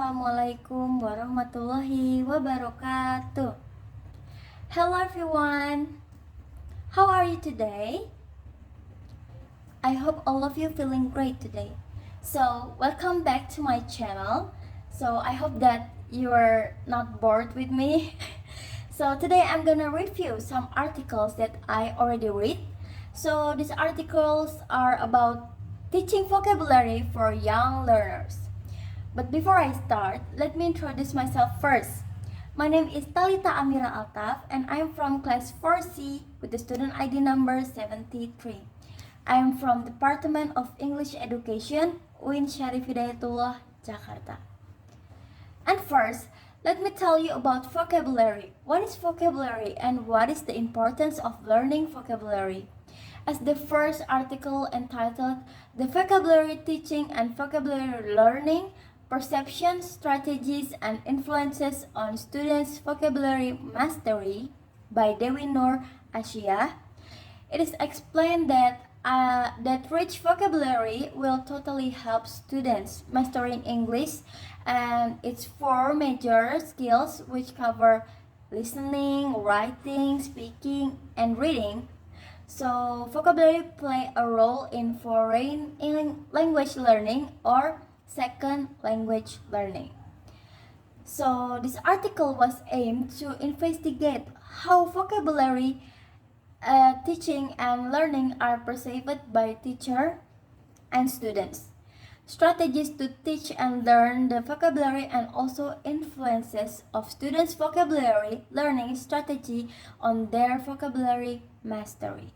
Assalamualaikum warahmatullahi wabarakatuh. Hello everyone. How are you today? I hope all of you feeling great today. So, welcome back to my channel. So, I hope that you are not bored with me. So, today I'm gonna review some articles that I already read. So, these articles are about teaching vocabulary for young learners. But before I start, let me introduce myself first. My name is Talita Amira Altaf and I am from class 4C with the student ID number 73. I am from Department of English Education, UIN Syarif Hidayatullah, Jakarta. And first, let me tell you about vocabulary. What is vocabulary and what is the importance of learning vocabulary? As the first article entitled The Vocabulary Teaching and Vocabulary Learning, Perceptions, Strategies, and Influences on Students' Vocabulary Mastery by Dewi Nur Asia, it is explained that rich vocabulary will totally help students mastering English and its four major skills which cover listening, writing, speaking, and reading. So vocabulary play a role in foreign language learning or second language learning. So this article was aimed to investigate how vocabulary teaching and learning are perceived by teacher and students. Strategies to teach and learn the vocabulary and also influences of students' vocabulary learning strategy on their vocabulary mastery.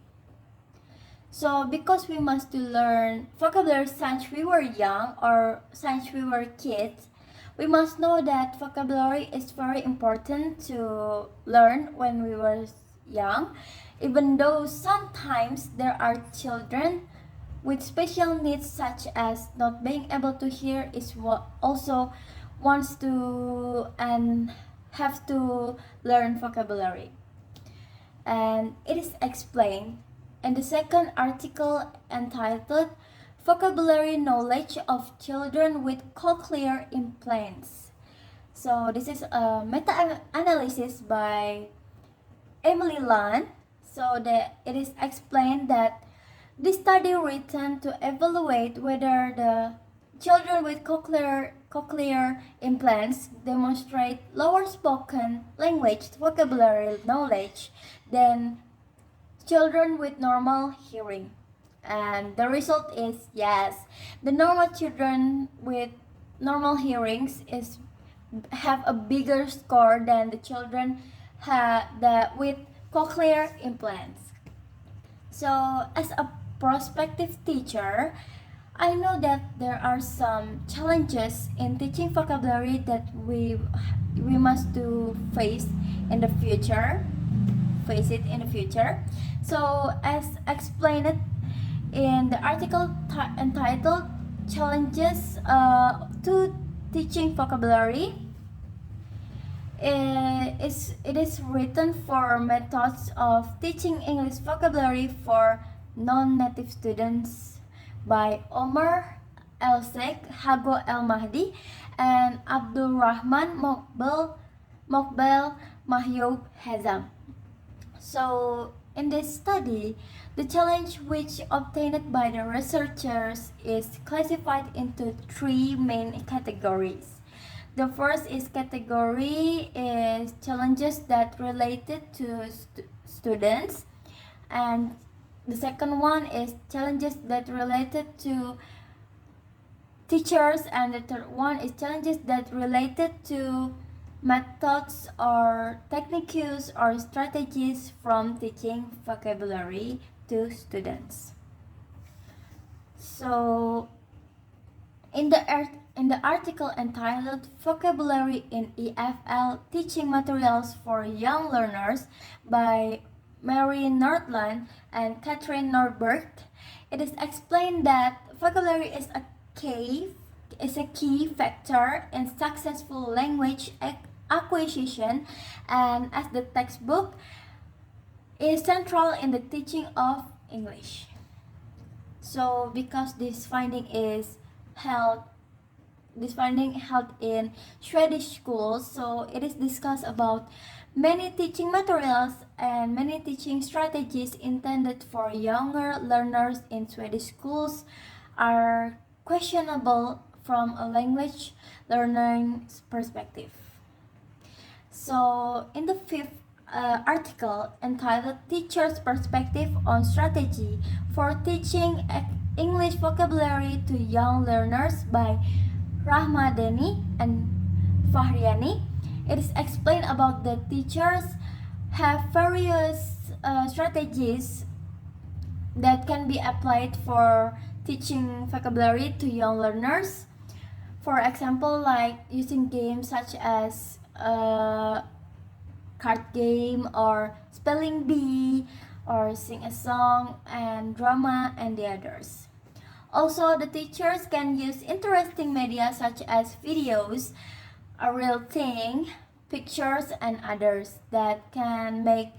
So because we must to learn vocabulary since we were young or since we were kids, we must know that vocabulary is very important to learn when we were young, even though sometimes there are children with special needs such as not being able to hear is what also wants to and have to learn vocabulary. And it is explained in the second article entitled Vocabulary Knowledge of Children with Cochlear Implants. So this is a meta-analysis by Emily Lan. So that it is explained that this study written to evaluate whether the children with cochlear implants demonstrate lower spoken language vocabulary knowledge than children with normal hearing. And the result is yes, the normal children with normal hearings have a bigger score than the children with cochlear implants. So as a prospective teacher, I know that there are some challenges in teaching vocabulary that we must to face in the future. So as explained in the article entitled Challenges to Teaching Vocabulary, it is written for methods of teaching English vocabulary for non-native students by Omar El-Sheikh, Hago El-Mahdi, and Abdul Rahman Mokbel Mahyoub Hazam. So in this study, the challenge which obtained by the researchers is classified into three main categories. The first category is challenges that related to students, and the second one is challenges that related to teachers, and the third one is challenges that related to methods or techniques or strategies from teaching vocabulary to students. So in the article entitled Vocabulary in EFL Teaching Materials for Young Learners by Mary Nordland and Catherine Norbert, it is explained that vocabulary is a key factor in successful language acquisition, and as the textbook is central in the teaching of English. So because this finding is held this finding held in Swedish schools. So it is discussed about many teaching materials and many teaching strategies intended for younger learners in Swedish schools are questionable from a language learning perspective. So in the fifth article entitled Teacher's Perspective on Strategy for Teaching English Vocabulary to Young Learners by Rahmadani and Fahriani, it is explained about the teachers have various strategies that can be applied for teaching vocabulary to young learners. For example, like using games such as card game or spelling bee or sing a song and drama and the others. Also, the teachers can use interesting media such as videos, a real thing, pictures and others that can make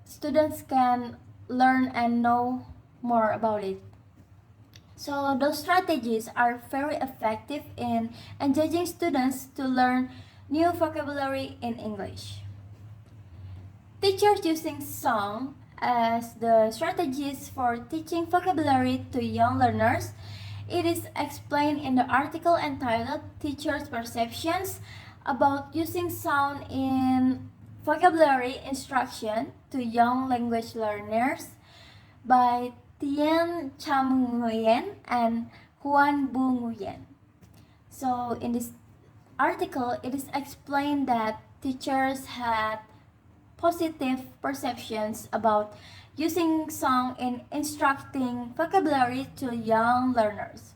students can learn and know more about it. So those strategies are very effective in engaging students to learn new vocabulary in English. Teachers using song as the strategies for teaching vocabulary to young learners. It is explained in the article entitled Teachers' Perceptions about using sound in vocabulary instruction to young language learners by Tien Cham Nguyen and Huan Bu Nguyen. So in this article, it is explained that teachers had positive perceptions about using song in instructing vocabulary to young learners.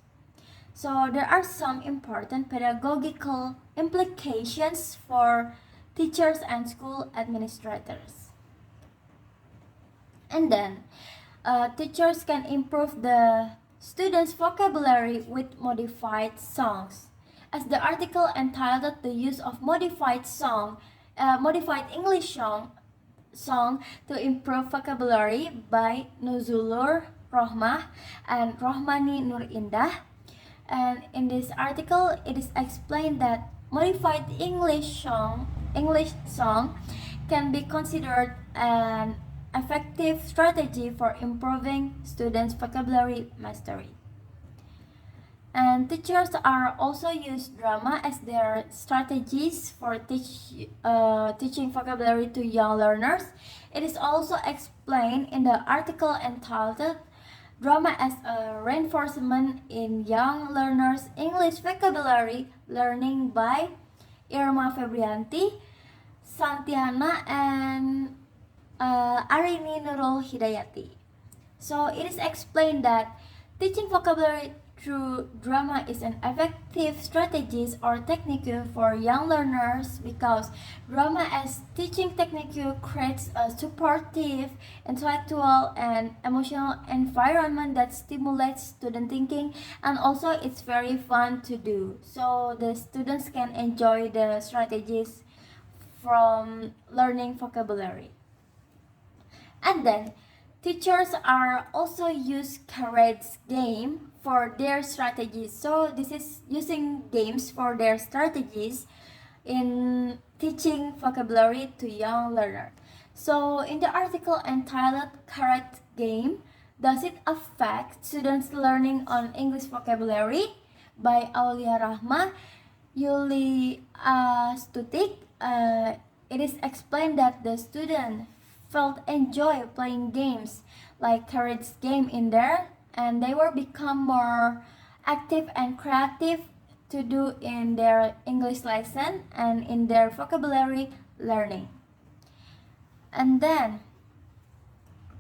So there are some important pedagogical implications for teachers and school administrators. And then, teachers can improve the students' vocabulary with modified songs. As the article entitled The Use of Modified English song to improve vocabulary by Nuzulur Rohmah and Rohmani Nur Indah. And in this article, it is explained that modified English song can be considered an effective strategy for improving students' vocabulary mastery. And teachers are also use drama as their strategies for teaching vocabulary to young learners. It is also explained in the article entitled Drama as a Reinforcement in Young Learners English Vocabulary Learning by Irma Febrianti, Santiana, and Arini Nurul Hidayati. So it is explained that teaching vocabulary through drama is an effective strategy or technique for young learners because drama as teaching technique creates a supportive, intellectual, and emotional environment that stimulates student thinking, and also it's very fun to do. So the students can enjoy the strategies from learning vocabulary. And then teachers are also use charades game for their strategies. So this is using games for their strategies in teaching vocabulary to young learners. So in the article entitled Charade Game, Does It Affect Students' Learning on English Vocabulary by Aulia Rahma, Yuli Stutik, it is explained that the student felt enjoy playing games like Charade's game in there, and they will become more active and creative to do in their English lesson and in their vocabulary learning. And then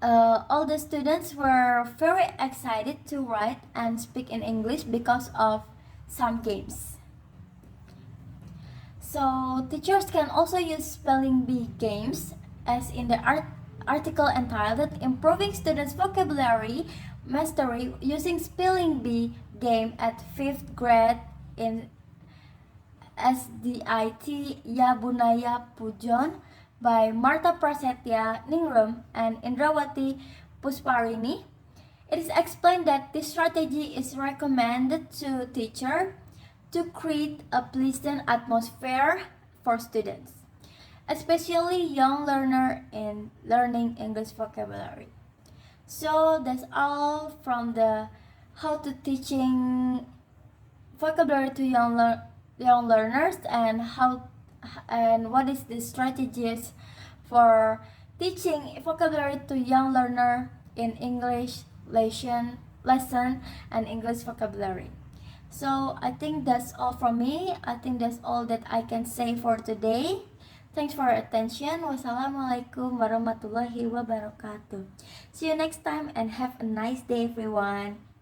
all the students were very excited to write and speak in English because of some games. So teachers can also use spelling bee games as in the article entitled Improving Students' Vocabulary Mastery Using Spelling Bee Game at 5th grade in SDIT Yabunaya Pujon by Marta Prasetya Ningrum and Indrawati Pusparini. It is explained that this strategy is recommended to teacher to create a pleasant atmosphere for students, especially young learner in learning English vocabulary. So that's all from the how to teaching vocabulary to young learners, and how and what is the strategies for teaching vocabulary to young learner in English lesson and English vocabulary. So I think that's all from me. I think that's all that I can say for today. Thanks for your attention. Wassalamualaikum warahmatullahi wabarakatuh. See you next time and have a nice day, everyone.